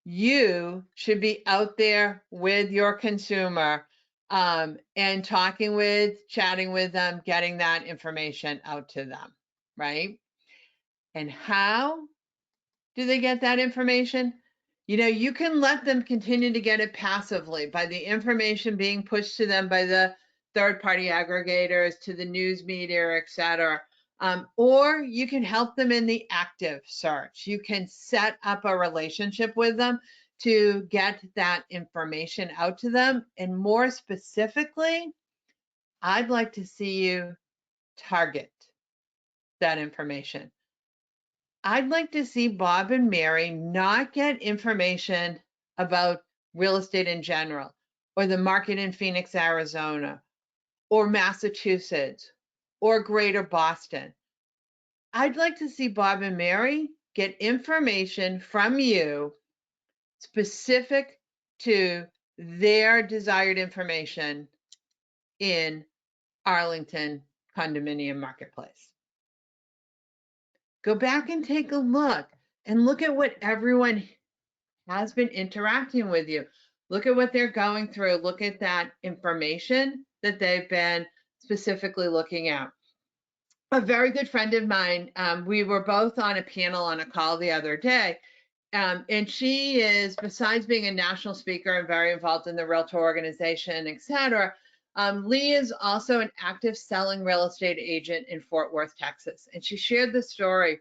You should be out there with your consumer and chatting with them, getting that information out to them, right? And how do they get that information? You know, you can let them continue to get it passively by the information being pushed to them by the third-party aggregators, to the news media, et cetera. Or you can help them in the active search. You can set up a relationship with them to get that information out to them. And more specifically, I'd like to see you target that information. I'd like to see Bob and Mary not get information about real estate in general, or the market in Phoenix, Arizona, or Massachusetts, or Greater Boston. I'd like to see Bob and Mary get information from you specific to their desired information in Arlington condominium marketplace. Go back and take a look and look at what everyone has been interacting with you. Look at what they're going through. Look at that information that they've been specifically looking at. A very good friend of mine, we were both on a panel on a call the other day, and she is, besides being a national speaker and very involved in the Realtor organization, et cetera, Lee is also an active selling real estate agent in Fort Worth, Texas. And she shared the story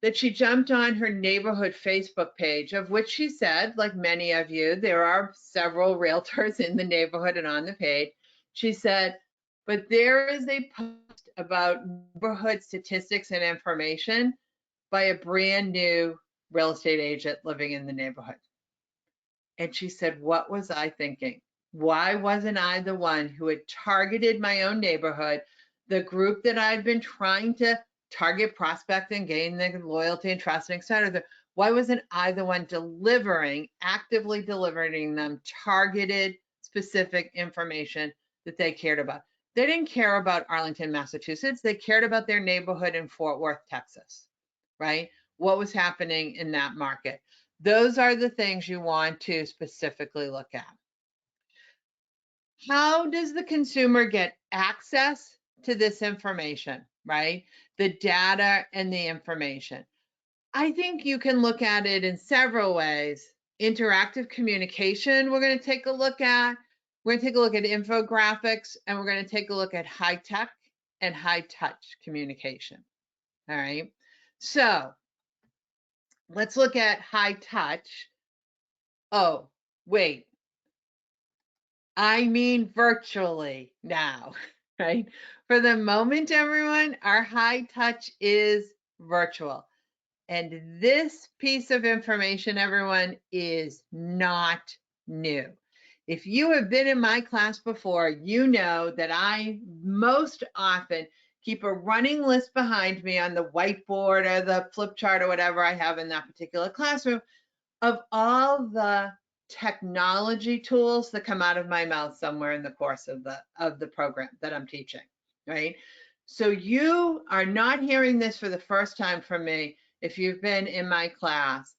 that she jumped on her neighborhood Facebook page, of which she said, like many of you, there are several realtors in the neighborhood and on the page. She said, but there is a post about neighborhood statistics and information by a brand new real estate agent living in the neighborhood. And she said, what was I thinking? Why wasn't I the one who had targeted my own neighborhood, the group that I'd been trying to target, prospect, and gain the loyalty and trust, et cetera? Why wasn't I the one actively delivering them targeted, specific information that they cared about? They didn't care about Arlington, Massachusetts. They cared about their neighborhood in Fort Worth, Texas, right? What was happening in that market. Those are the things you want to specifically look at. How does the consumer get access to this information, right? The data and the information. I think you can look at it in several ways. Interactive communication, we're going to take a look at. We're going to take a look at infographics, and we're going to take a look at high tech and high touch communication. All right. So let's look at high touch. Oh, wait. I mean virtually now, right? For the moment, everyone, our high touch is virtual. And this piece of information, everyone, is not new. If you have been in my class before, you know that I most often keep a running list behind me on the whiteboard or the flip chart or whatever I have in that particular classroom of all the technology tools that come out of my mouth somewhere in the course of the program that I'm teaching, right? So you are not hearing this for the first time from me if you've been in my class,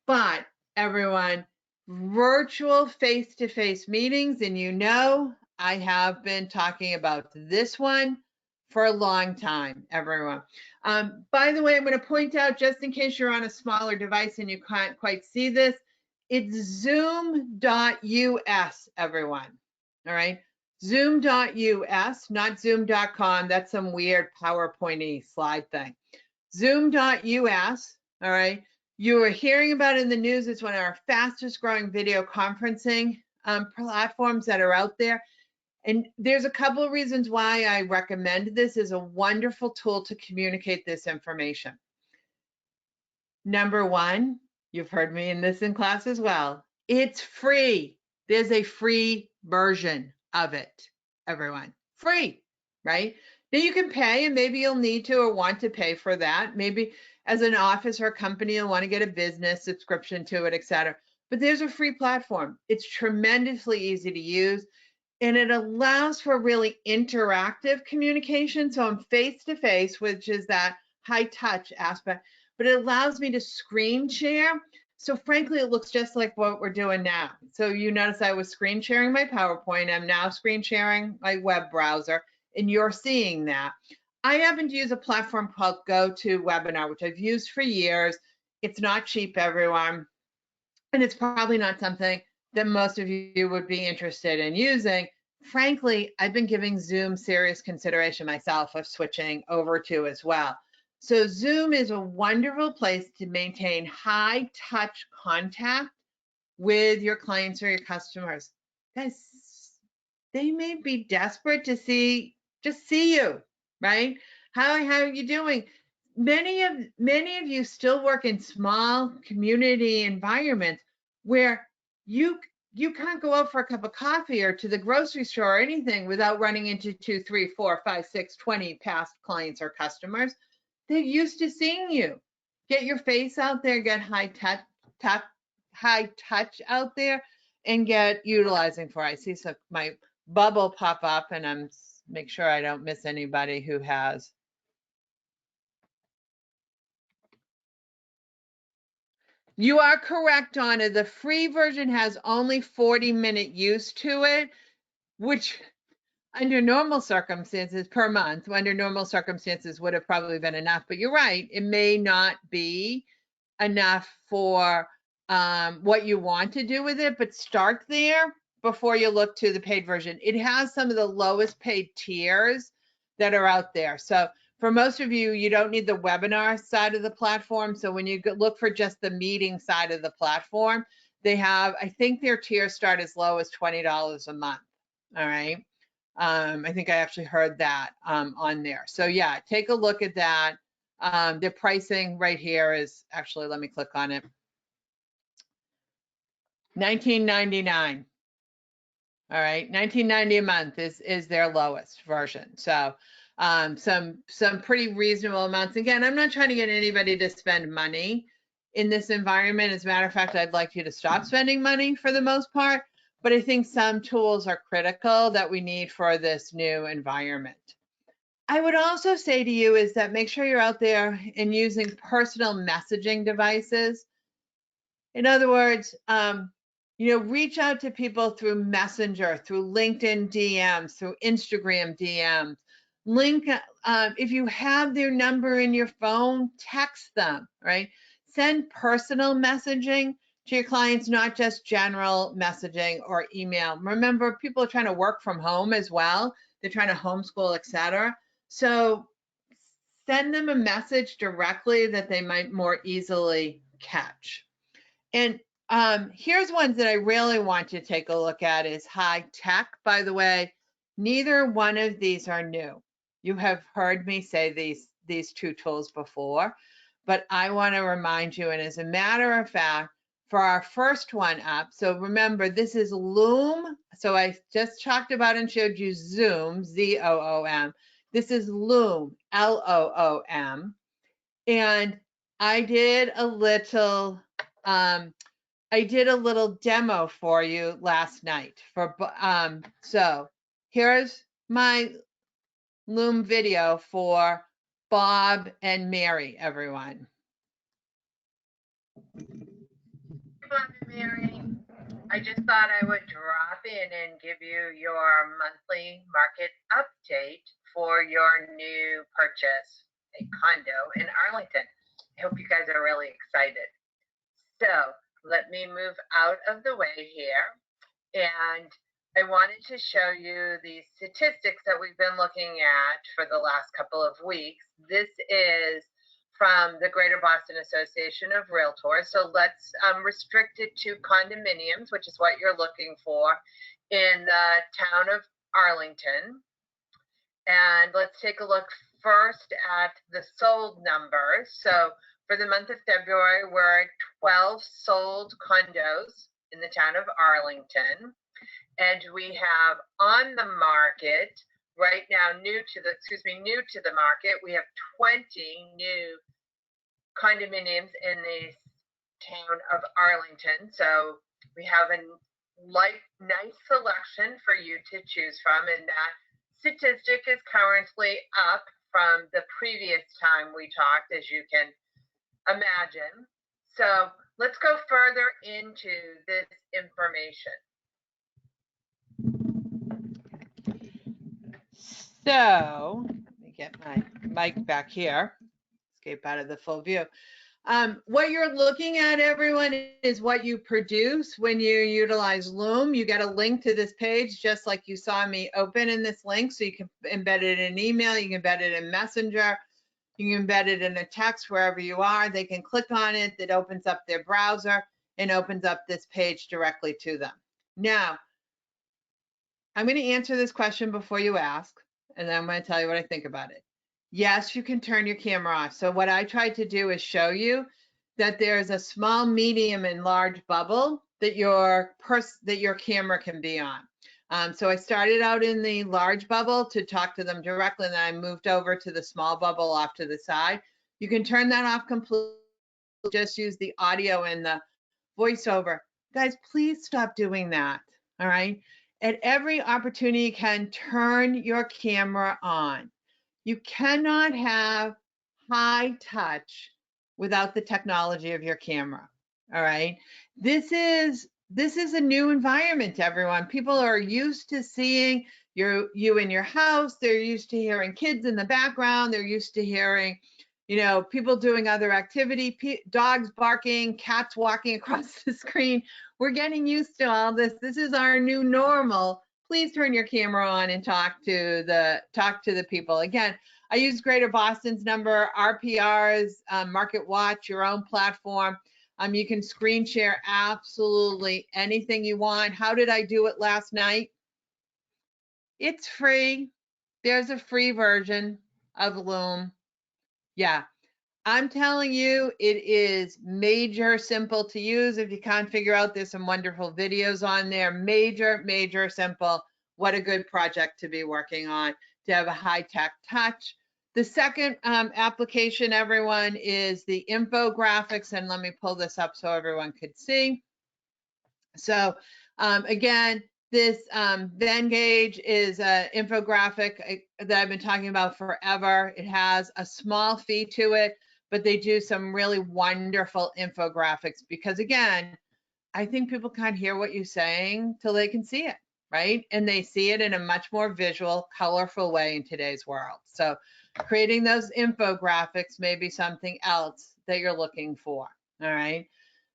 but everyone, virtual face-to-face meetings, and you know I have been talking about this one for a long time, everyone. By the way, I'm going to point out, just in case you're on a smaller device and you can't quite see this, it's zoom.us, everyone. All right. Zoom.us, not zoom.com. That's some weird PowerPoint-y slide thing. Zoom.us, all right. You are hearing about it in the news. It's one of our fastest growing video conferencing platforms that are out there. And there's a couple of reasons why I recommend this as a wonderful tool to communicate this information. Number one, you've heard me in this in class as well. It's free. There's a free version of it, everyone. Free, right? Now you can pay, and maybe you'll need to or want to pay for that. Maybe as an office or a company, you'll want to get a business subscription to it, et cetera. But there's a free platform. It's tremendously easy to use. And it allows for really interactive communication. So I'm face-to-face, which is that high touch aspect, but it allows me to screen share. So frankly, it looks just like what we're doing now. So you notice I was screen sharing my PowerPoint. I'm now screen sharing my web browser, and you're seeing that. I happen to use a platform called GoToWebinar, which I've used for years. It's not cheap, everyone, and it's probably not something that most of you would be interested in using. Frankly, I've been giving Zoom serious consideration myself of switching over to as well. So Zoom is a wonderful place to maintain high touch contact with your clients or your customers. Guys, they may be desperate to just see you, right? How are you doing? Many of you still work in small community environments where you can't go out for a cup of coffee or to the grocery store or anything without running into 2, 3, 4, 5, 6, 20 past clients or customers. They're used to seeing you. Get your face out there, get high touch out there, and get utilizing for. I see some my bubble pop up, and I'm make sure I don't miss anybody who has. You are correct, Anna. The free version has only 40-minute use to it, which under normal circumstances per month, under normal circumstances would have probably been enough. But you're right, it may not be enough for what you want to do with it, but start there before you look to the paid version. It has some of the lowest paid tiers that are out there. So for most of you, you don't need the webinar side of the platform. So when you look for just the meeting side of the platform, they have, I think their tiers start as low as $20 a month. All right. I think I actually heard that on there. So yeah, take a look at that. The pricing right here is actually, let me click on it. $19.99. All right, $19.90 a month is their lowest version. So some pretty reasonable amounts. Again, I'm not trying to get anybody to spend money in this environment. As a matter of fact, I'd like you to stop spending money for the most part. but I think some tools are critical that we need for this new environment. I would also say to you is that make sure you're out there and using personal messaging devices. In other words, reach out to people through Messenger, through LinkedIn DMs, through Instagram DMs. If you have their number in your phone, text them, right? Send personal messaging to your clients, not just general messaging or email. Remember, people are trying to work from home as well. They're trying to homeschool, etc. So send them a message directly that they might more easily catch. And here's ones that I really want you to take a look at is high tech. By the way, neither one of these are new. You have heard me say these two tools before, but I want to remind you, and as a matter of fact, for our first one up, so remember, this is Loom. So I just talked about and showed you Zoom, Z-O-O-M. This is Loom, L-O-O-M. And I did a little demo for you last night so here's my Loom video for Bob and Mary, everyone. Bob and Mary, I just thought I would drop in and give you your monthly market update for your new purchase, a condo in Arlington. I hope you guys are really excited. So let me move out of the way here. And I wanted to show you the statistics that we've been looking at for the last couple of weeks. This is from the Greater Boston Association of Realtors. So let's restrict it to condominiums, which is what you're looking for in the town of Arlington. And let's take a look first at the sold numbers. So for the month of February, we're at 12 sold condos in the town of Arlington. And we have on the market right now, new to the market, we have 20 new condominiums in the town of Arlington. So we have a nice selection for you to choose from, and that statistic is currently up from the previous time we talked, as you can imagine. So let's go further into this information. So let me get my mic back here, escape out of the full view. What you're looking at, everyone, is what you produce when you utilize Loom. You get a link to this page, just like you saw me open in this link. So you can embed it in email, you can embed it in Messenger, you can embed it in a text wherever you are. They can click on it, that opens up their browser and opens up this page directly to them. Now, I'm going to answer this question before you ask, and then I'm going to tell you what I think about it. Yes, you can turn your camera off. So what I tried to do is show you that there's a small, medium, and large bubble that your camera can be on. So I started out in the large bubble to talk to them directly, and then I moved over to the small bubble off to the side. You can turn that off completely. Just use the audio and the voiceover. Guys, please stop doing that. All right. At every opportunity, you can turn your camera on. You cannot have high touch without the technology of your camera. All right. This is a new environment, everyone. People are used to seeing you in your house. They're used to hearing kids in the background. They're used to hearing, people doing other activity, dogs barking, cats walking across the screen. We're getting used to all this. This is our new normal. Please turn your camera on and talk to the people. Again, I use Greater Boston's number, RPR's, Market Watch, your own platform. You can screen share absolutely anything you want. How did I do it last night? It's free. There's a free version of Loom. Yeah, I'm telling you, it is major simple to use. If you can't figure out, there's some wonderful videos on there. Major simple. What a good project to be working on, to have a high-tech touch. The second application, everyone, is the infographics. And let me pull this up so everyone could see. So Again, this Venngage is an infographic that I've been talking about forever. It has a small fee to it, but they do some really wonderful infographics because, again, I think people can't hear what you're saying till they can see it, right? And they see it in a much more visual, colorful way in today's world. So creating those infographics may be something else that you're looking for, all right?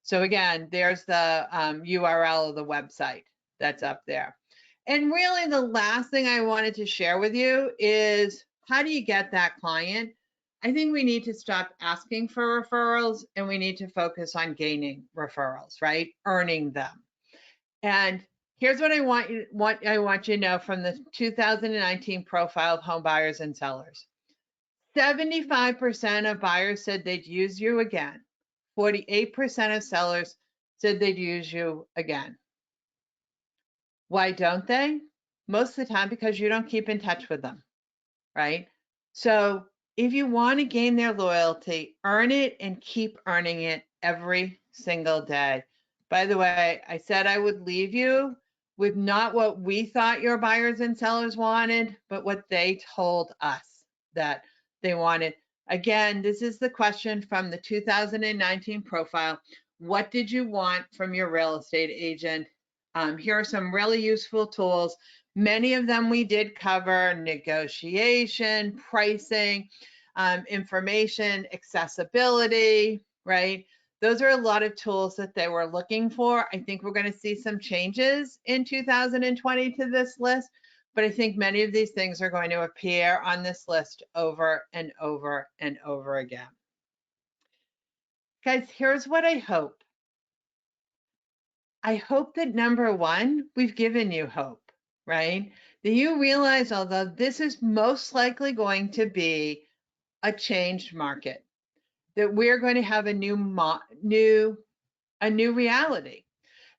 So again, there's the URL of the website that's up there. And really the last thing I wanted to share with you is how do you get that client? I think we need to stop asking for referrals and we need to focus on gaining referrals, right? Earning them. And here's what I want you to know from the 2019 profile of home buyers and sellers. 75% of buyers said they'd use you again. 48% of sellers said they'd use you again. Why don't they? Most of the time because you don't keep in touch with them, right? So if you want to gain their loyalty, earn it and keep earning it every single day. By the way, I said I would leave you with not what we thought your buyers and sellers wanted, but what they told us that they wanted. Again, this is the question from the 2019 profile. What did you want from your real estate agent? Here are some really useful tools. Many of them we did cover: negotiation, pricing, information, accessibility, right? Those are a lot of tools that they were looking for. I think we're going to see some changes in 2020 to this list, but I think many of these things are going to appear on this list over and over and over again. Guys, here's what I hope. I hope that number one, we've given you hope, right? That you realize, although this is most likely going to be a changed market, that we're going to have a new reality,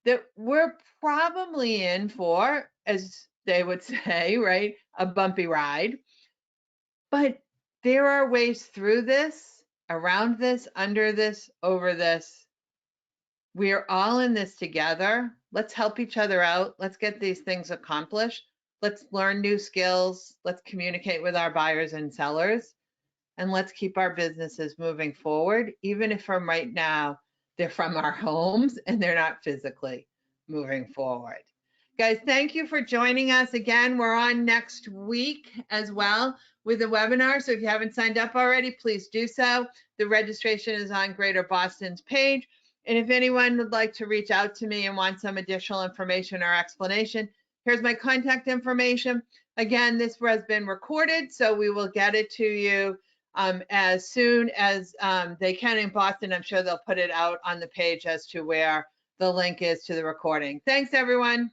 that we're probably in for, as they would say, right, a bumpy ride. But there are ways through this, around this, under this, over this. We're all in this together. Let's help each other out. Let's get these things accomplished. Let's learn new skills. Let's communicate with our buyers and sellers. And let's keep our businesses moving forward, even if from right now they're from our homes and they're not physically moving forward. Guys, thank you for joining us again. We're on next week as well with a webinar. So if you haven't signed up already, please do so. The registration is on Greater Boston's page. And if anyone would like to reach out to me and want some additional information or explanation, here's my contact information. Again, this has been recorded, so we will get it to you as soon as they can in Boston. I'm sure they'll put it out on the page as to where the link is to the recording. Thanks, everyone.